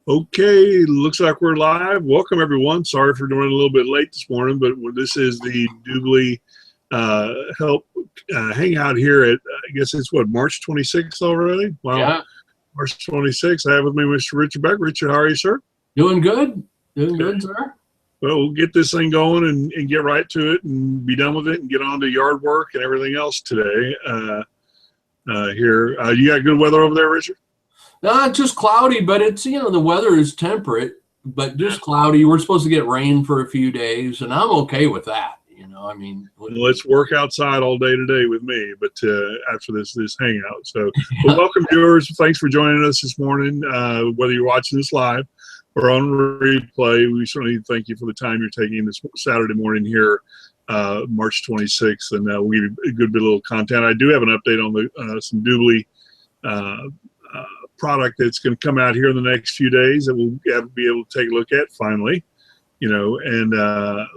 Okay, looks like we're live. Welcome, everyone. Sorry for doing a little bit late this morning, but this is the DubLi Help Hangout here at, I guess it's what, March 26th already? Wow. Yeah. March 26th. I have with me Mr. Richard Beck. Richard, how are you, sir? Doing good. Doing good, sir. Well, we'll get this thing going and get right to it and be done with it and get on to yard work and everything else today here. You got good weather over there, Richard? Just cloudy, but it's, the weather is temperate, but just cloudy. We're supposed to get rain for a few days, and I'm okay with that. Let's work outside all day today with me, but after this hangout. So well, welcome, viewers. Thanks for joining us this morning. Whether you're watching this live or on replay, we certainly thank you for the time you're taking this Saturday morning here, March 26th, and we'll give you a good bit of little content. I do have an update on the some DubLi product that's going to come out here in the next few days that we'll be able to take a look at finally, and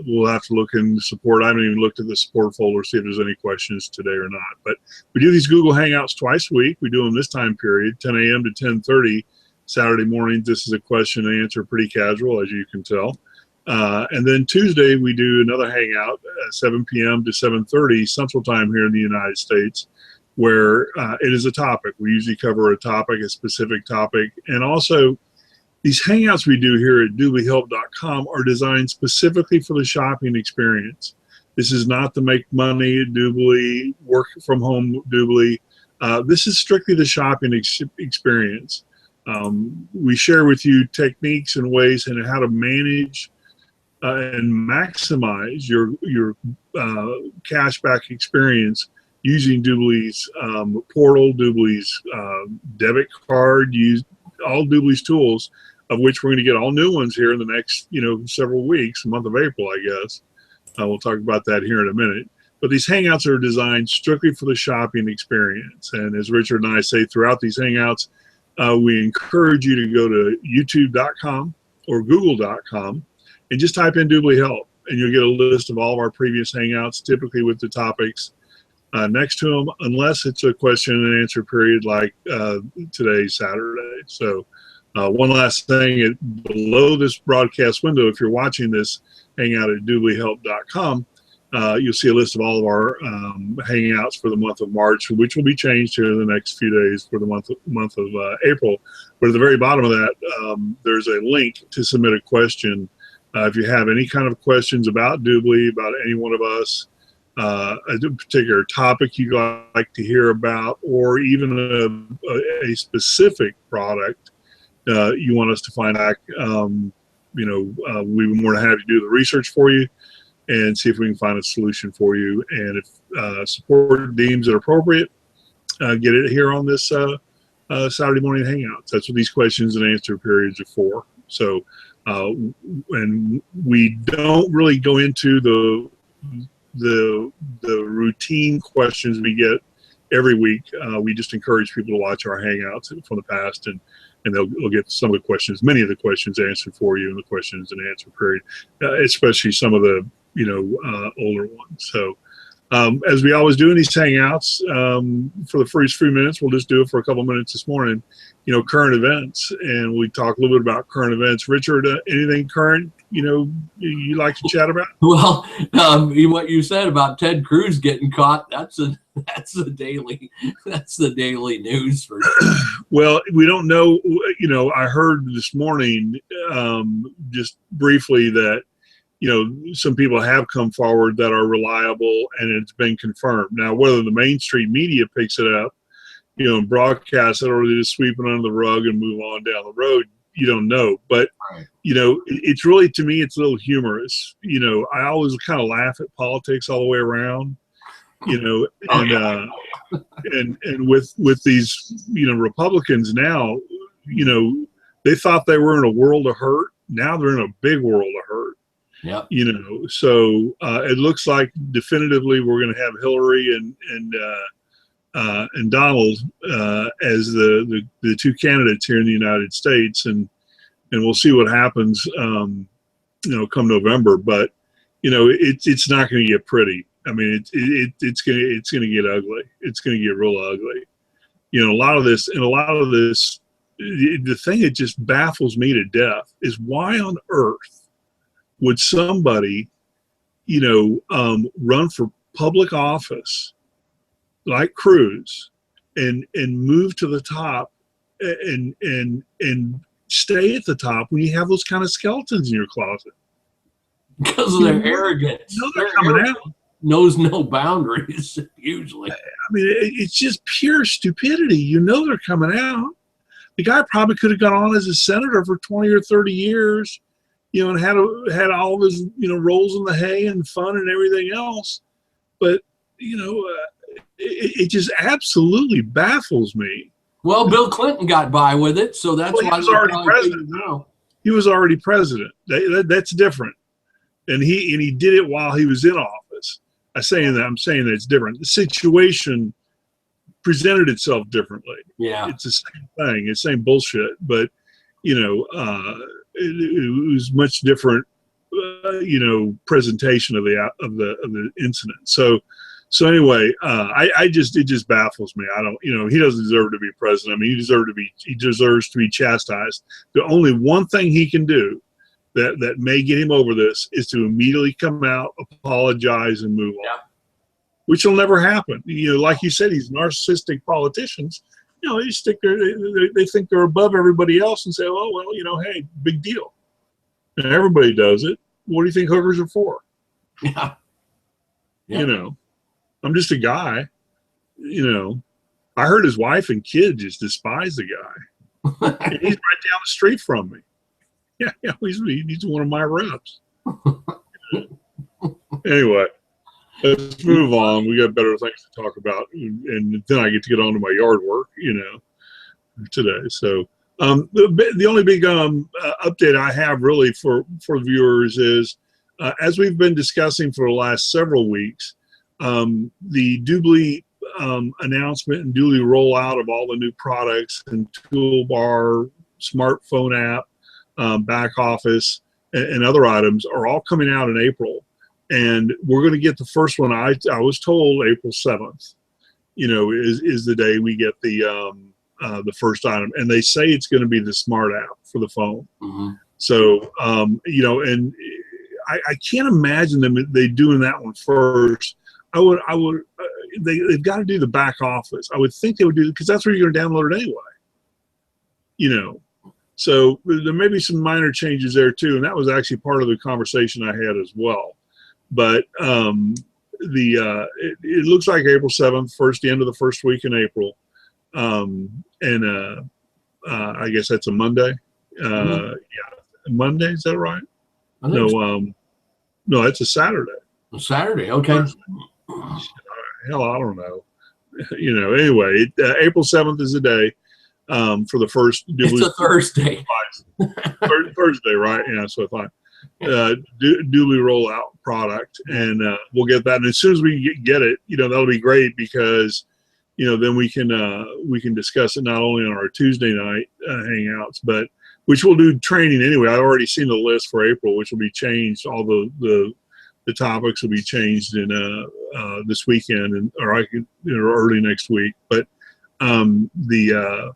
we'll have to look in the support. I haven't even looked at the support folder, see if there's any questions today or not. But we do these Google Hangouts twice a week. We do them this time period, 10 a.m. to 10:30 Saturday mornings. This is a question and answer, pretty casual, as you can tell. And then Tuesday, we do another Hangout at 7 p.m. to 7:30 Central Time here in the United States, where it is a topic. We usually cover a topic, a specific topic. And also, these Hangouts we do here at DubLiHelp.com are designed specifically for the shopping experience. This is not to make money at DubLi, work from home DubLi. This is strictly the shopping experience. We share with you techniques and ways and how to manage and maximize your cashback experience using DubLi's portal, DubLi's debit card, use all DubLi's tools, of which we're going to get all new ones here in the next several weeks, month of April, I guess. We'll talk about that here in a minute. But these Hangouts are designed strictly for the shopping experience. And as Richard and I say throughout these Hangouts, we encourage you to go to youtube.com or google.com and just type in DubLi Help, and you'll get a list of all of our previous Hangouts, typically with the topics next to them, unless it's a question and answer period like today's Saturday. So one last thing, below this broadcast window, if you're watching this Hangout at DubLiHelp.com, you'll see a list of all of our Hangouts for the month of March, which will be changed here in the next few days for the month of April. But at the very bottom of that, there's a link to submit a question. If you have any kind of questions about DubLi, about any one of us, a particular topic you'd like to hear about, or even a specific product you want us to find out, we would more than happy to do the research for you and see if we can find a solution for you. And if support deems it appropriate, get it here on this Saturday morning Hangouts. That's what these questions and answer periods are for. So, and we don't really go into the routine questions we get every week. We just encourage people to watch our Hangouts from the past, and they'll get some of the questions, many of the questions answered for you in the questions and answer period, especially some of the older ones. So as we always do in these Hangouts, for the first few minutes, we'll just do it for a couple minutes this morning, current events, and we talk a little bit about current events. Richard, anything current you like to chat about? Well, what you said about Ted Cruz getting caught, that's the daily news for sure. Well, we don't know. I heard this morning, just briefly, that some people have come forward that are reliable, and it's been confirmed. Now, whether the mainstream media picks it up, and broadcast it, or they just sweep it under the rug and move on down the road, you don't know. But it's really, to me, it's a little humorous. I always kind of laugh at politics all the way around. And with these Republicans now, they thought they were in a world of hurt. Now they're in a big world of hurt. Yeah. So it looks like definitively we're going to have Hillary and Donald as the two candidates here in the United States, and we'll see what happens come November. But it's not going to get pretty. I mean, it's going to get ugly. It's going to get real ugly. A lot of this the thing that just baffles me to death is why on earth would somebody, run for public office like Cruz and move to the top and stay at the top when you have those kind of skeletons in your closet? Because of their arrogance. They're coming out. Knows no boundaries, usually. I mean, it's just pure stupidity. They're coming out. The guy probably could have gone on as a senator for 20 or 30 years, and had all of his, rolls in the hay and fun and everything else. But, it just absolutely baffles me. Well, Bill Clinton got by with it, so that's why he was already president. Now. He was already president. That's different, and he did it while he was in office. I'm saying that it's different. The situation presented itself differently. Yeah, it's the same thing. It's the same bullshit, but it was much different. Presentation of the incident. So anyway, it just baffles me. I don't, he doesn't deserve to be president. I mean, he deserves to be chastised. The only one thing he can do that may get him over this is to immediately come out, apologize, and move on, which will never happen. Like you said, these narcissistic politicians, they stick there, they think they're above everybody else and say, oh, well, hey, big deal. And everybody does it. What do you think hookers are for? Yeah. I'm just a guy, I heard his wife and kid just despise the guy. And he's right down the street from me. Yeah, he's one of my reps. Anyway, let's move on. We got better things to talk about, and then I get to get on to my yard work, today. So the only big update I have really for viewers is, as we've been discussing for the last several weeks, the DubLi announcement and DubLi rollout of all the new products and toolbar, smartphone app, back office, and other items are all coming out in April. And we're going to get the first one. I was told April 7th, is the day we get the first item. And they say it's going to be the smart app for the phone. Mm-hmm. So, and I can't imagine they doing that one first. They've got to do the back office. I would think they would do it because that's where you're going to download it anyway. So there may be some minor changes there too, and that was actually part of the conversation I had as well. But it looks like April 7th, the end of the first week in April, and I guess that's a Monday. Yeah, Monday, is that right? No, it's a Saturday. A Saturday, okay. Hell, I don't know. Anyway, April 7th is the day for the first. It's a Thursday. Thursday, right? Yeah, so I thought. DubLi rollout product, and we'll get that. And as soon as we get it, that'll be great because, then we can discuss it not only on our Tuesday night hangouts, but which we'll do training anyway. I've already seen the list for April, which will be changed. All the topics will be changed in this weekend or early next week. But the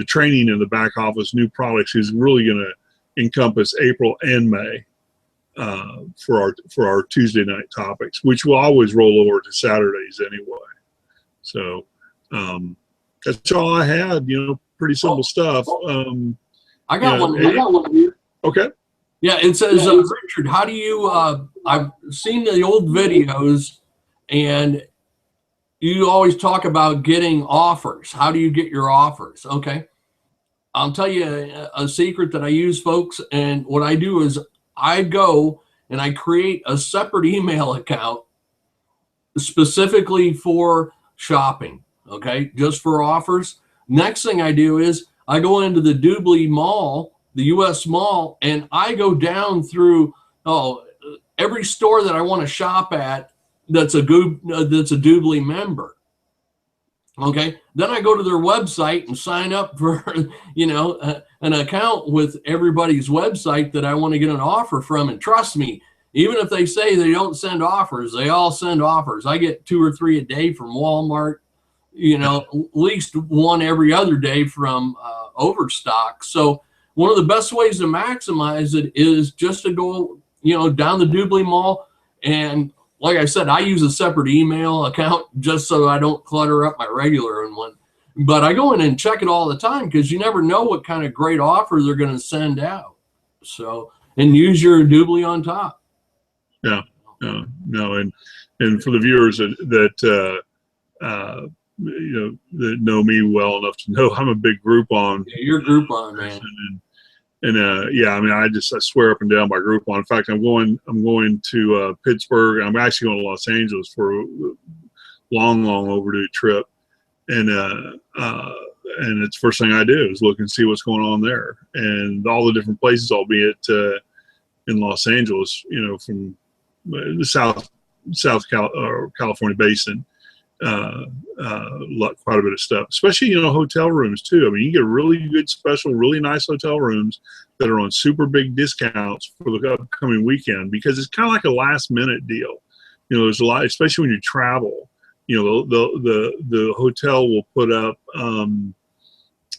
training in the back office, new products, is really going to encompass April and May for our Tuesday night topics, which will always roll over to Saturdays anyway. So that's all I had. Pretty simple stuff. I got one here. Okay. Yeah, it says, Richard, how do you, I've seen the old videos, and you always talk about getting offers. How do you get your offers? Okay. I'll tell you a secret that I use, folks. And what I do is I go and I create a separate email account specifically for shopping. Okay. Just for offers. Next thing I do is I go into the DubLi mall, the US mall, and I go down through every store that I want to shop at that's a DubLi member. Okay, then I go to their website and sign up for an account with everybody's website that I want to get an offer from. And trust me, even if they say they don't send offers, they all send offers. I get 2 or 3 a day from Walmart, at least one every other day from overstock. So one of the best ways to maximize it is just to go, down the DubLi Mall. And like I said, I use a separate email account just so I don't clutter up my regular one. But I go in and check it all the time because you never know what kind of great offer they're going to send out. So, and use your DubLi on top. Yeah, no, and for the viewers that that know me well enough to know I'm a big Groupon. Yeah, you're Groupon, man. And yeah, I mean, I swear up and down by Groupon. In fact, I'm going to Pittsburgh. I'm actually going to Los Angeles for a long overdue trip, and it's the first thing I do is look and see what's going on there and all the different places, albeit in Los Angeles, from the California basin. Quite a bit of stuff, especially hotel rooms too. I mean, you get really good special, really nice hotel rooms that are on super big discounts for the upcoming weekend because it's kind of like a last minute deal. There's a lot, especially when you travel. The hotel will put up a $200,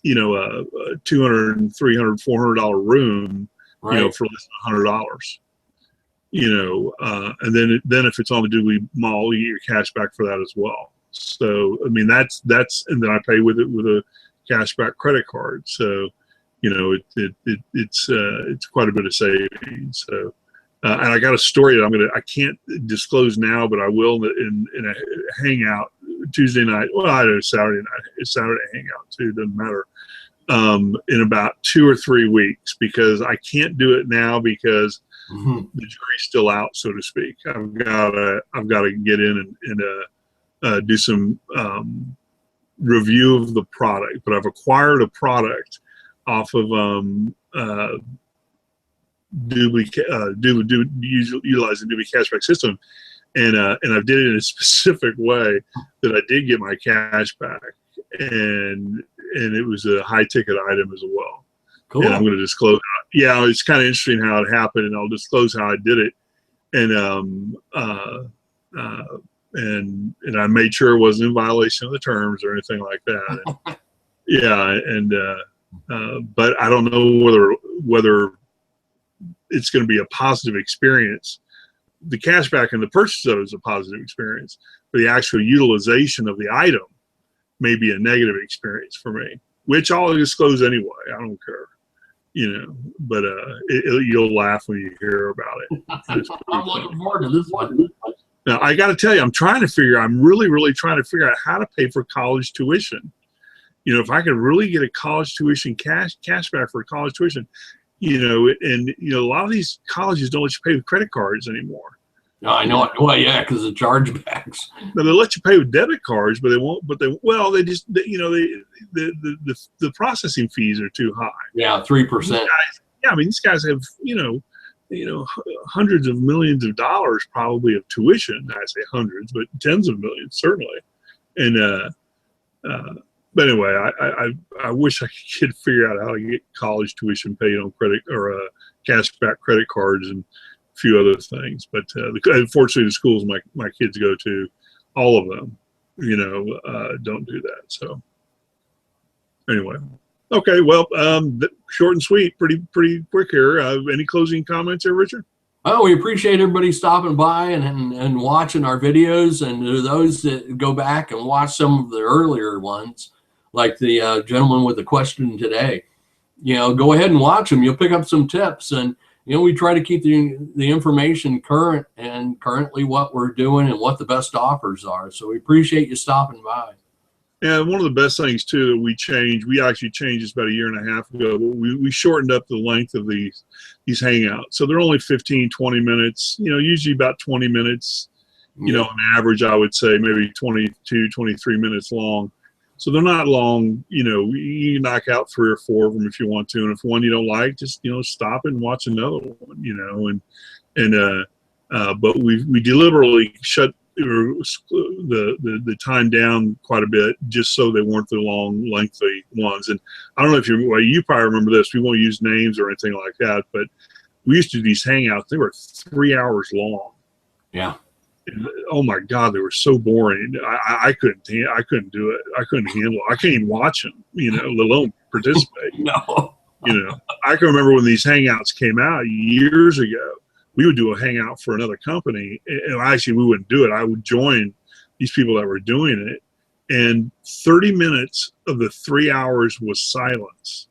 $300, $400 room, right, for less than $100. And then if it's on the DubLi Mall, you get your cash back for that as well. So I mean that's and then I pay with a cashback credit card. So it's quite a bit of savings. So and I got a story that I can't disclose now, but I will in a hangout Tuesday night. Well, I know Saturday night. It's Saturday hangout too. Doesn't matter. In about 2 or 3 weeks because I can't do it now because the jury's still out, so to speak. I've got to get in and do some review of the product. But I've acquired a product off of DubLi, utilizing DubLi cashback system, and I did it in a specific way that I did get my cash back, and it was a high ticket item as well. Cool. And I'm going to disclose. Yeah, it's kind of interesting how it happened, and I'll disclose how I did it. And and I made sure it wasn't in violation of the terms or anything like that. And, yeah, and but I don't know whether it's going to be a positive experience. The cashback and the purchase of it is a positive experience, but the actual utilization of the item may be a negative experience for me, which I'll disclose anyway. I don't care. But you'll laugh when you hear about it. I'm looking forward to this one. Now, I got to tell you, I'm really trying to figure out how to pay for college tuition. If I could really get a college tuition cashback for college tuition, and a lot of these colleges don't let you pay with credit cards anymore. No, I know. Well, yeah, because of chargebacks. Now, they let you pay with debit cards, but they won't. But the processing fees are too high. Yeah, 3%. Yeah, I mean, these guys have hundreds of millions of dollars probably of tuition. I say hundreds, but tens of millions certainly. And but anyway, I wish I could figure out how to get college tuition paid on credit or cashback credit cards and few other things, but unfortunately the schools my kids go to, all of them don't do that. So anyway, okay, well, short and sweet, pretty quick here. Any closing comments here, Richard? Oh, we appreciate everybody stopping by and watching our videos, and to those that go back and watch some of the earlier ones, like the gentleman with the question today, go ahead and watch them. You'll pick up some tips, and we try to keep the information current and currently what we're doing and what the best offers are. So we appreciate you stopping by. And one of the best things too that we actually changed this about a year and a half ago, but we shortened up the length of these hangouts. So they're only 15, 20 minutes, usually about 20 minutes, on average, I would say maybe 22, 23 minutes long. So they're not long, you can knock out 3 or 4 of them if you want to. And if one you don't like, just, stop and watch another one, but we deliberately shut the time down quite a bit just so they weren't the long, lengthy ones. And I don't know if you probably remember this. We won't use names or anything like that, but we used to do these hangouts. They were 3 hours long. Yeah. Oh my God, they were so boring. I couldn't do it. I couldn't handle it. I can't even watch them, let alone participate. No. I can remember when these Hangouts came out years ago, we would do a Hangout for another company. And actually, we wouldn't do it. I would join these people that were doing it. And 30 minutes of the 3 hours was silence.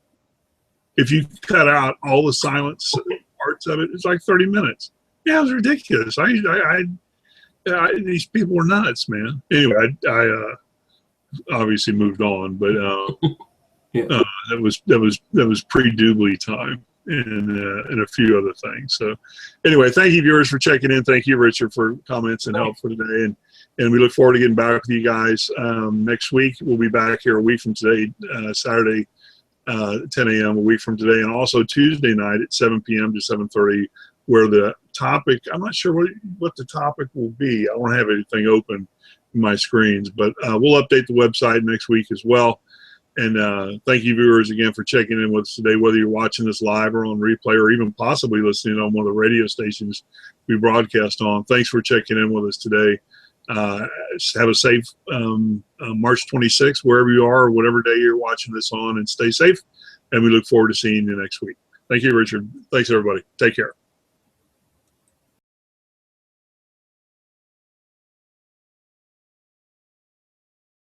If you cut out all the silence parts of it, it's like 30 minutes. Yeah, it was ridiculous. These people were nuts, man. Anyway, I obviously moved on, but that was pre-DubLi time and a few other things. So anyway, thank you, viewers, for checking in. Thank you, Richard, for comments and help for today. And we look forward to getting back with you guys next week. We'll be back here a week from today, Saturday, 10 a.m. a week from today, and also Tuesday night at 7 p.m. to 7:30, where the topic, I'm not sure what the topic will be. I don't have anything open in my screens, but we'll update the website next week as well. And thank you, viewers, again for checking in with us today, whether you're watching this live or on replay or even possibly listening on one of the radio stations we broadcast on. Thanks for checking in with us today. Have a safe March 26th, wherever you are, or whatever day you're watching this on, and stay safe. And we look forward to seeing you next week. Thank you, Richard. Thanks, everybody. Take care.